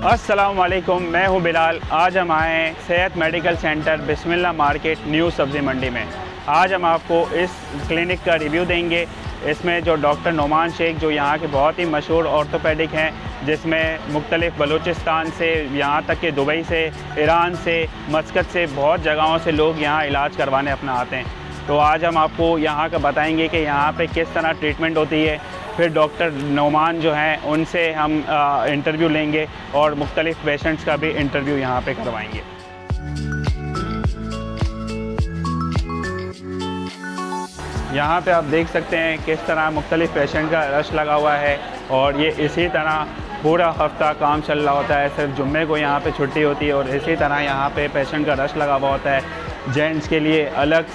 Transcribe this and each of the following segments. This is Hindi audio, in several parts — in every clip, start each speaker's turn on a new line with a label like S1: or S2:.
S1: अस्सलाम वालेकुम, मैं हूं बिलाल। आज हम आए हैं सेहत मेडिकल सेंटर बिस्मिल्लाह मार्केट न्यू सब्ज़ी मंडी में। आज हम आपको इस क्लिनिक का रिव्यू देंगे। इसमें जो डॉक्टर नोमान शेख जो यहाँ के बहुत ही मशहूर ऑर्थोपेडिक हैं, जिसमें मुख्तलिफ़ बलूचिस्तान से यहाँ तक कि दुबई से, ईरान से, मस्कत से, बहुत जगहों से लोग यहाँ इलाज करवाने अपना आते हैं। तो आज हम आपको यहाँ का बताएंगे कि यहाँ पे किस तरह ट्रीटमेंट होती है। फिर डॉक्टर नोमान जो हैं उनसे हम इंटरव्यू लेंगे और मुख्तलिफ़ पेशेंट्स का भी इंटरव्यू यहाँ पे करवाएंगे। यहाँ पे आप देख सकते हैं किस तरह मुख्तलिफ़ पेशेंट का रश लगा हुआ है और ये इसी तरह पूरा हफ्ता काम चल रहा होता है। सिर्फ जुम्मे को यहाँ पे छुट्टी होती है और इसी तरह यहाँ पे पेशेंट का रश लगा हुआ होता है। जेंट्स के लिए अलग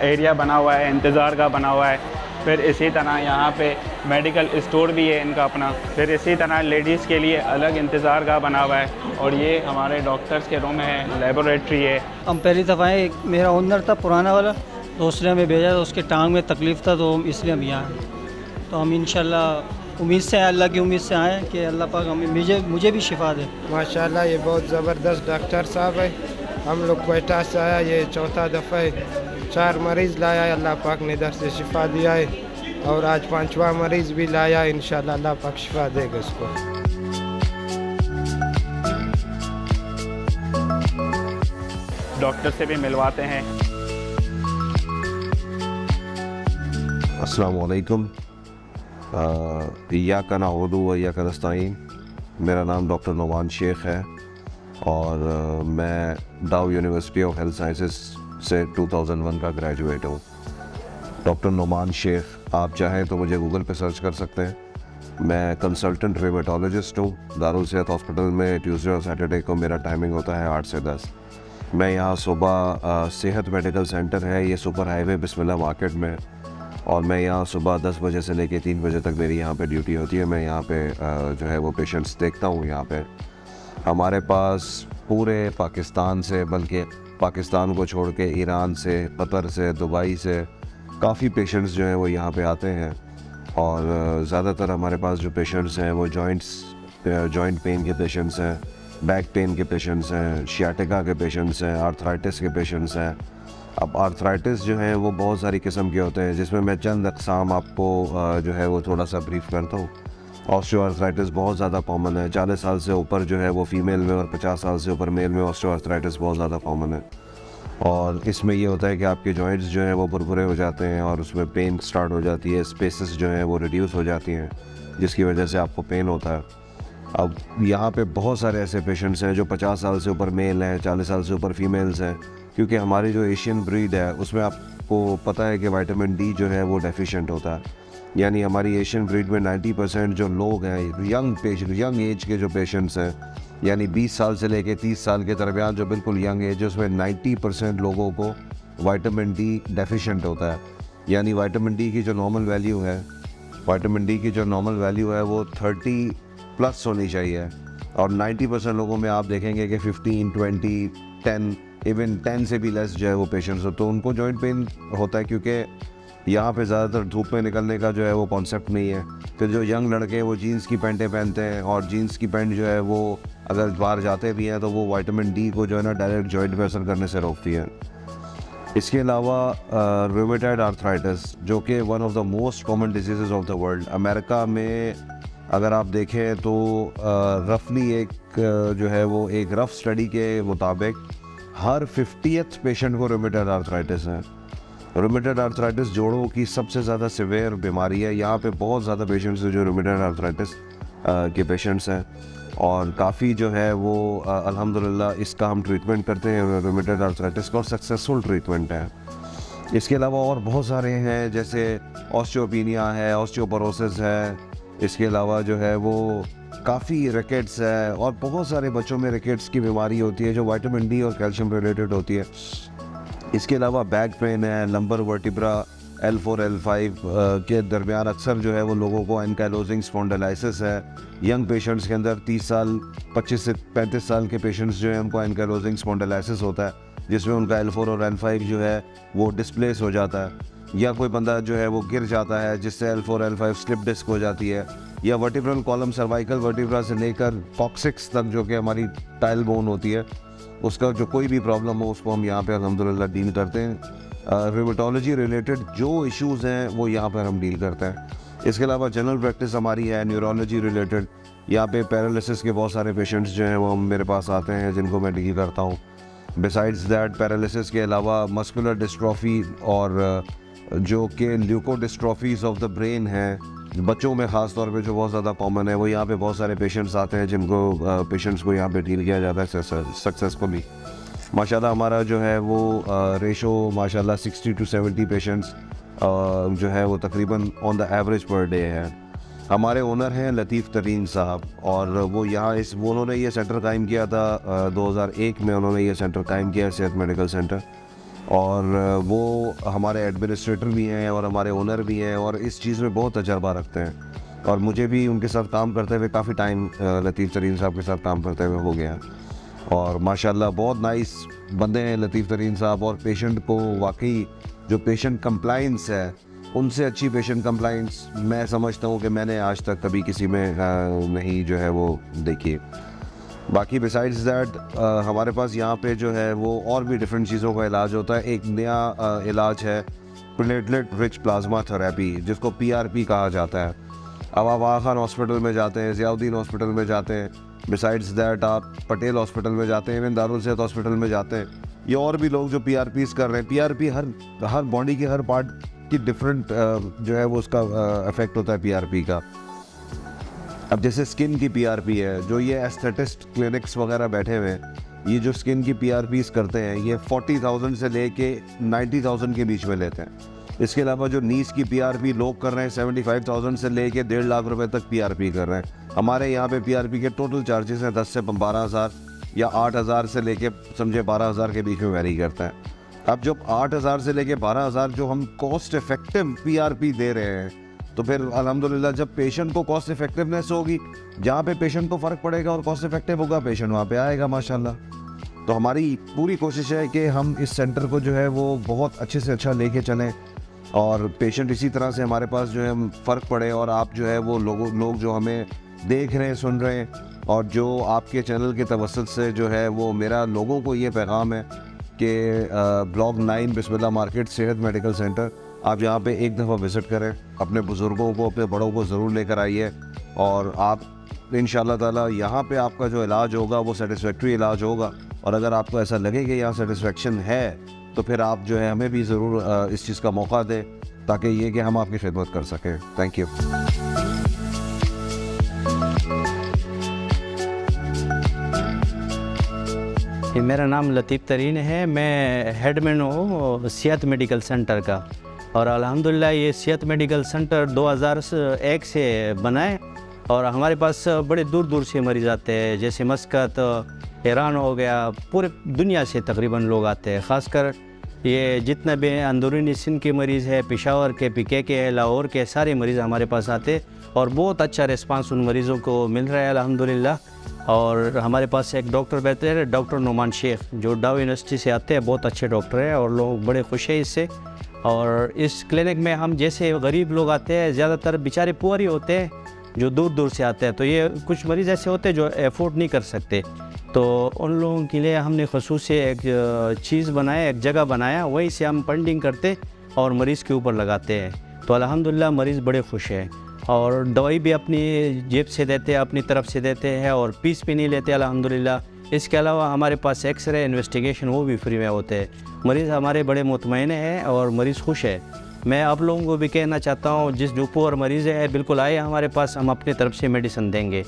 S1: एरिया बना हुआ है, इंतज़ार का बना हुआ है। फिर इसी तरह यहाँ पे मेडिकल स्टोर भी है इनका अपना। फिर इसी तरह लेडीज़ के लिए अलग इंतज़ार का बना हुआ है और ये हमारे डॉक्टर्स के रूम है, लेबोरेटरी है।
S2: हम पहली दफ़ा आए, मेरा ओनर था पुराना वाला, तो उसने हमें भेजा था, उसके टांग में तकलीफ़ था, तो इसलिए हम यहाँ आए। तो हम इंशाल्लाह उम्मीद से, अल्लाह की उम्मीद से आए कि अल्लाह पाक हमें मुझे भी शिफा दे।
S3: माशाल्लाह ये बहुत ज़बरदस्त डॉक्टर साहब है। हम लोग क्वेटा से आया, ये चौथा दफ़ा है। 4 मरीज़ लाया है, अल्लाह पाक ने इधर से शिफा दिया है और आज 5वां मरीज़ भी लाया, इंशाल्लाह अल्लाह पाक शिफा देगा इसको।
S1: डॉक्टर से भी मिलवाते हैं।
S4: अस्सलाम वालेकुम, इय्याका नअबुदु व इय्याका नस्तईन। मेरा नाम डॉक्टर नोमान शेख है और मैं डाउ यूनिवर्सिटी ऑफ हेल्थ साइंसेस से 2001 का ग्रेजुएट हूँ। डॉक्टर नोमान शेख, आप चाहें तो मुझे गूगल पे सर्च कर सकते हैं। मैं कंसल्टेंट रेमेटोलॉजिस्ट हूँ। दारुल सेहत हॉस्पिटल में ट्यूसडे और सैटरडे को मेरा टाइमिंग होता है 8 से 10। मैं यहाँ सुबह सेहत मेडिकल सेंटर है, ये सुपर हाईवे बिस्मिल्लाह मार्केट में, और मैं यहाँ सुबह 10 बजे से लेकर 3 बजे तक मेरी यहाँ पे ड्यूटी होती है। मैं यहाँ पे जो है वो पेशेंट्स देखता हूँ। यहाँ पे हमारे पास पूरे पाकिस्तान से, बल्कि पाकिस्तान को छोड़ के ईरान से, कतर से, दुबई से काफ़ी पेशेंट्स जो हैं वो यहाँ पे आते हैं। और ज़्यादातर हमारे पास जो पेशेंट्स हैं वो जॉइंट पेन के पेशेंट्स हैं, बैक पेन के पेशेंट्स हैं, शियाटिका के पेशेंट्स हैं, आर्थराइटिस के पेशेंट्स हैं। अब आर्थराइटिस जो है वो बहुत सारी किस्म के होते हैं, जिसमें मैं चंद अक़साम आपको जो है वो थोड़ा सा ब्रीफ करता हूँ। ऑस्टियोआर्थराइटिस बहुत ज़्यादा कॉमन है। 40 साल से ऊपर जो है वो फ़ीमेल में और 50 साल से ऊपर मेल में ऑस्टियोआर्थराइटिस बहुत ज़्यादा कॉमन है। और इसमें ये होता है कि आपके जॉइंट्स जो हैं वो भुरभुरे हो जाते हैं और उसमें पेन स्टार्ट हो जाती है, स्पेसेस जो हैं वो रिड्यूस हो जाती हैं, जिसकी वजह से आपको पेन होता है। अब यहाँ पे बहुत सारे ऐसे पेशेंट्स हैं जो 50 साल से ऊपर मेल हैं, 40 साल से ऊपर फीमेल्स हैं, क्योंकि हमारी जो एशियन ब्रीड है उसमें आपको पता है कि विटामिन डी जो है वो डेफिशिएंट होता है। यानी हमारी एशियन ब्रीड में 90% जो लोग हैं, यंग एज के जो पेशेंट्स हैं, यानी 20 साल से लेके 30 साल के दरमियान जो बिल्कुल यंग एज है, उसमें 90% लोगों को विटामिन डी डेफिशिएंट होता है। यानी विटामिन डी की जो नॉर्मल वैल्यू है, वो 30+ होनी चाहिए। और 90% लोगों में आप देखेंगे कि 15, 20, 10, इवन 10 से भी लेस जो है वो पेशेंट्स हो, तो उनको जॉइंट पेन होता है, क्योंकि यहाँ पे ज़्यादातर धूप में निकलने का जो है वो कॉन्सेप्ट नहीं है। फिर जो यंग लड़के हैं वो जीन्स की पैंटें पहनते हैं, और जीन्स की पैंट जो है वो अगर बाहर जाते भी हैं तो वो विटामिन डी को जो है ना डायरेक्ट जॉइंट में असर करने से रोकती है। इसके अलावा रूमेटॉइड आर्थराइटिस, जो कि one of the most common disease of the world. America में अगर आप देखें तो रफली जो है वो एक रफ स्टडी के मुताबिक हर 50th पेशेंट को रूमेटॉइड आर्थराइटिस है। रूमेटॉइड आर्थराइटिस जोड़ों की सबसे ज़्यादा सिवियर बीमारी है। यहाँ पे बहुत ज़्यादा पेशेंट्स हैं जो रूमेटॉइड आर्थराइटिस के पेशेंट्स हैं, और काफ़ी जो है वो अल्हम्दुलिल्लाह इसका हम ट्रीटमेंट करते हैं रूमेटॉइड आर्थराइटिस का, और सक्सेसफुल ट्रीटमेंट है। इसके अलावा और बहुत सारे हैं, जैसे ऑस्टियोपीनिया है, ऑस्टियोपोरोसिस है। इसके अलावा जो है वो काफ़ी रिकेट्स है, और बहुत सारे बच्चों में रिकेट्स की बीमारी होती है जो विटामिन डी और कैल्शियम रिलेटेड होती है। इसके अलावा बैक पेन है, लंबर वर्टिब्रा L4 L5 के दरमियान अक्सर जो है वो लोगों को एनकाइलोजिंग स्पॉन्डिलाइसिस है। यंग पेशेंट्स के अंदर 30 साल 25 से 35 साल के पेशेंट्स जो हैं उनको एनकाइलोजिंग स्पॉन्डिलाइसिस होता है, जिसमें उनका L4 और L5 जो है वो डिस्प्लेस हो जाता है। या कोई बंदा जो है वो गिर जाता है जिससे L4 L5 स्लिप डिस्क हो जाती है, या वर्टिब्रल कॉलम सर्वाइकल वर्टिब्रा से लेकर कॉक्सिक्स तक जो कि हमारी टाइल बोन होती है, उसका जो कोई भी प्रॉब्लम हो उसको हम यहाँ पे अल्हम्दुलिल्लाह डील करते हैं। रिमेटोलॉजी रिलेटेड जो इश्यूज़ हैं वो यहाँ पर हम डील करते हैं। इसके अलावा जनरल प्रैक्टिस हमारी है न्यूरोलॉजी रिलेटेड। यहाँ पे पैरालिसिस के बहुत सारे पेशेंट्स जो हैं वो मेरे पास आते हैं जिनको मैं डील करता हूँ। बिसाइड्स दैट पैरालिसिस के अलावा मस्कुलर डिस्ट्रॉफी और जो कि ल्यूकोडिस्ट्रॉफीज ऑफ द ब्रेन है, बच्चों में ख़ास तौर पे जो बहुत ज़्यादा कॉमन है, वो यहाँ पे बहुत सारे पेशेंट्स आते हैं जिनको पेशेंट्स को यहाँ पे डील किया जाता है सक्सेसफुली। माशाल्लाह हमारा जो है वो रेशो माशाल्लाह 60 to 70 पेशेंट्स जो है वो तकरीबन on the average per day है। हमारे ओनर हैं लतीफ़ तरीन साहब, और वो यहाँ उन्होंने ये सेंटर कायम किया था 2001 में उन्होंने ये सेंटर कायम किया सेहत मेडिकल सेंटर, और वो हमारे एडमिनिस्ट्रेटर भी हैं और हमारे ओनर भी हैं और इस चीज़ में बहुत तजर्बा रखते हैं। और मुझे भी उनके साथ काम करते हुए काफ़ी टाइम लतीफ़ तरीन साहब के साथ काम करते हुए हो गया, और माशाल्लाह बहुत नाइस बंदे हैं लतीफ़ तरीन साहब। और पेशेंट को वाकई जो पेशेंट कंप्लाइंस है, उनसे अच्छी पेशेंट कंप्लाइंस मैं समझता हूँ कि मैंने आज तक कभी किसी में नहीं जो है वो देखी। बाकी बिसाइड्स दैट हमारे पास यहाँ पे जो है वो और भी डिफरेंट चीज़ों का इलाज होता है। एक नया इलाज है प्लेटलेट रिच प्लाज्मा थेरेपी, जिसको PRP कहा जाता है। अब आप आगा खान हॉस्पिटल में जाते हैं, ज़ियाउद्दीन हॉस्पिटल में जाते हैं, बिसाइड्स दैट आप पटेल हॉस्पिटल में जाते हैं, इवन दारुल सेहत हॉस्पिटल में जाते हैं, ये और भी लोग जो PRPs कर रहे हैं। PRP हर बॉडी के हर पार्ट की डिफरेंट जो है वो उसका इफेक्ट होता है PRP का। अब जैसे स्किन की PRP है, जो ये एस्थेटिस्ट क्लिनिक्स वगैरह बैठे हुए हैं, ये जो स्किन की PRPs करते हैं ये 40,000 से लेके 90,000 के बीच में लेते हैं। इसके अलावा जो नीस की PRP लोग कर रहे हैं 75,000 से लेके 1.5 लाख रुपए तक PRP कर रहे हैं। हमारे यहाँ पे PRP के टोटल चार्जेस हैं 10 से 12,000 या 8,000 से लेके समझे 12,000 के बीच में वेरी करता है। अब जब 8,000 से लेके 12,000 जो हम कॉस्ट इफेक्टिव PRP दे रहे हैं, तो फिर अल्हम्दुलिल्लाह जब पेशेंट को कॉस्ट इफेक्टिवनेस होगी, जहाँ पे पेशेंट को फ़र्क पड़ेगा और कॉस्ट इफेक्टिव होगा, पेशेंट वहाँ पे आएगा माशाल्लाह। तो हमारी पूरी कोशिश है कि हम इस सेंटर को जो है वो बहुत अच्छे से अच्छा लेके चलें, और पेशेंट इसी तरह से हमारे पास जो है फ़र्क पड़े, और आप जो है वो लोग जो हमें देख रहे हैं, सुन रहे हैं, और जो आपके चैनल के तवस्सुत से जो है वो मेरा लोगों को ये पैगाम है कि ब्लॉक 9 बिस्मिल्लाह मार्केट सेहत मेडिकल सेंटर, आप यहाँ पे एक दफ़ा विज़िट करें, अपने बुज़ुर्गों को, अपने बड़ों को ज़रूर लेकर आइए, और आप इंशाअल्लाह ताला यहाँ पे आपका जो इलाज होगा वो सेटिस्फैक्ट्री इलाज होगा। और अगर आपको ऐसा लगे कि यहाँ सेटिस्फेक्शन है, तो फिर आप जो है हमें भी ज़रूर इस चीज़ का मौका दें, ताकि ये कि हम आपकी खिदमत कर सकें। Thank you.
S5: मेरा नाम लतीफ़ तरीन है, मैं हेडमैन हूँ सेहत मेडिकल सेंटर का, और अल्हम्दुलिल्लाह ये सेहत मेडिकल सेंटर 2001 से बना है, और हमारे पास बड़े दूर दूर से मरीज़ आते हैं, जैसे मस्कत, ईरान हो गया, पूरे दुनिया से तकरीबन लोग आते हैं। ख़ासकर ये जितने भी अंदरूनी सिंध के मरीज़ है, पेशावर के, PK के, लाहौर के, सारे मरीज़ हमारे पास आते, और बहुत अच्छा रिस्पांस उन मरीज़ों को मिल रहा है अल्हम्दुलिल्लाह। और हमारे पास एक डॉक्टर बैठे हैं, डॉक्टर नोमान शेख, जो डाउ यूनिवर्सिटी से आते हैं, बहुत अच्छे डॉक्टर हैं और लोग बड़े खुश हैं इससे। और इस क्लिनिक में हम जैसे गरीब लोग आते हैं, ज़्यादातर बेचारे पुअर ही होते हैं जो दूर दूर से आते हैं, तो ये कुछ मरीज़ ऐसे होते हैं जो एफोर्ड नहीं कर सकते, तो उन लोगों के लिए हमने ख़ुसूस से एक चीज़ बनाया, एक जगह बनाया, वहीं से हम फंडिंग करते और मरीज़ के ऊपर लगाते हैं। तो अल्हम्दुलिल्लाह मरीज़ बड़े खुश हैं, और दवाई भी अपनी जेब से देते हैं, अपनी तरफ से देते हैं, और फीस भी नहीं लेते अल्हम्दुलिल्लाह। इसके अलावा हमारे पास एक्सरे इन्वेस्टिगेशन वो भी फ्री में होते हैं। मरीज़ हमारे बड़े मुतमईन हैं और मरीज़ खुश है। मैं आप लोगों को भी कहना चाहता हूँ, जिस जो पुअर मरीज़ है बिल्कुल आए हमारे पास, हम अपनी तरफ से मेडिसिन देंगे,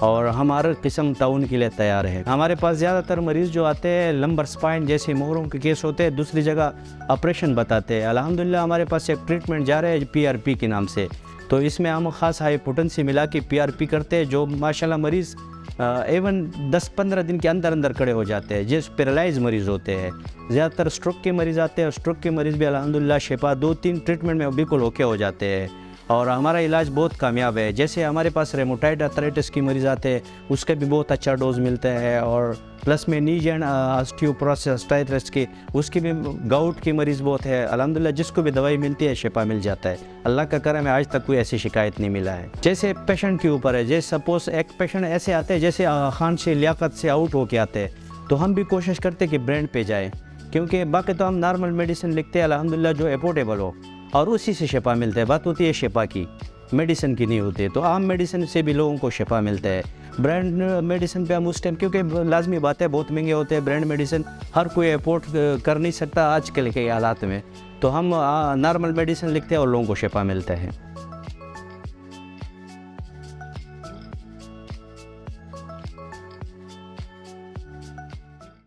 S5: और हम हर किस्म ताउन के लिए तैयार है। हमारे पास ज़्यादातर मरीज़ जो आते हैं लंबर स्पाइन जैसे मोहरों के केस होते हैं, दूसरी जगह ऑपरेशन बताते हैं। अल्हम्दुलिल्लाह हमारे पास एक ट्रीटमेंट जा रहा है PRP के नाम से, तो इसमें हम ख़ास हाई पोटेंसी मिला के PRP करते हैं, जो माशाल्लाह मरीज़ एवन 10-15 दिन के अंदर अंदर खड़े हो जाते हैं। जिस पैरालाइज मरीज़ होते हैं, ज़्यादातर स्ट्रोक के मरीज़ आते हैं, स्ट्रोक के मरीज़ भी अल्हम्दुलिल्लाह शिफा 2-3 ट्रीटमेंट में बिल्कुल ओके हो जाते हैं। और हमारा इलाज बहुत कामयाब है। जैसे हमारे पास रेमोटाइड अर्थराइटिस की मरीज़ आते हैं, उसका भी बहुत अच्छा डोज मिलता है। और प्लस में नीज एंड ऑस्टियोपोरोसिस की, उसकी भी गाउट की मरीज़ बहुत है। अल्हम्दुलिल्लाह जिसको भी दवाई मिलती है शिफा मिल जाता है। अल्लाह का करम है, आज तक कोई ऐसी शिकायत नहीं मिला है। जैसे पेशेंट के ऊपर है, जैसे सपोज़ एक पेशेंट ऐसे आते हैं जैसे खान से लियाकत से आउट होके आते हैं, तो हम भी कोशिश करते हैं कि ब्रांड पे जाए, क्योंकि बाकी तो हम नॉर्मल मेडिसिन लिखते हैं अल्हम्दुलिल्लाह जो अफोर्डेबल हो, और उसी से शिफा मिलता है। बात होती है शिफा की, मेडिसिन की नहीं होती। तो आम मेडिसिन से भी लोगों को शिफा मिलता है। ब्रांड मेडिसिन पे हम उस टाइम, क्योंकि लाजमी बात है बहुत महंगे होते हैं ब्रांड मेडिसिन, हर कोई अफोर्ड कर नहीं सकता आजकल के हालात में, तो हम नॉर्मल मेडिसिन लिखते हैं और लोगों को शिफा मिलता है।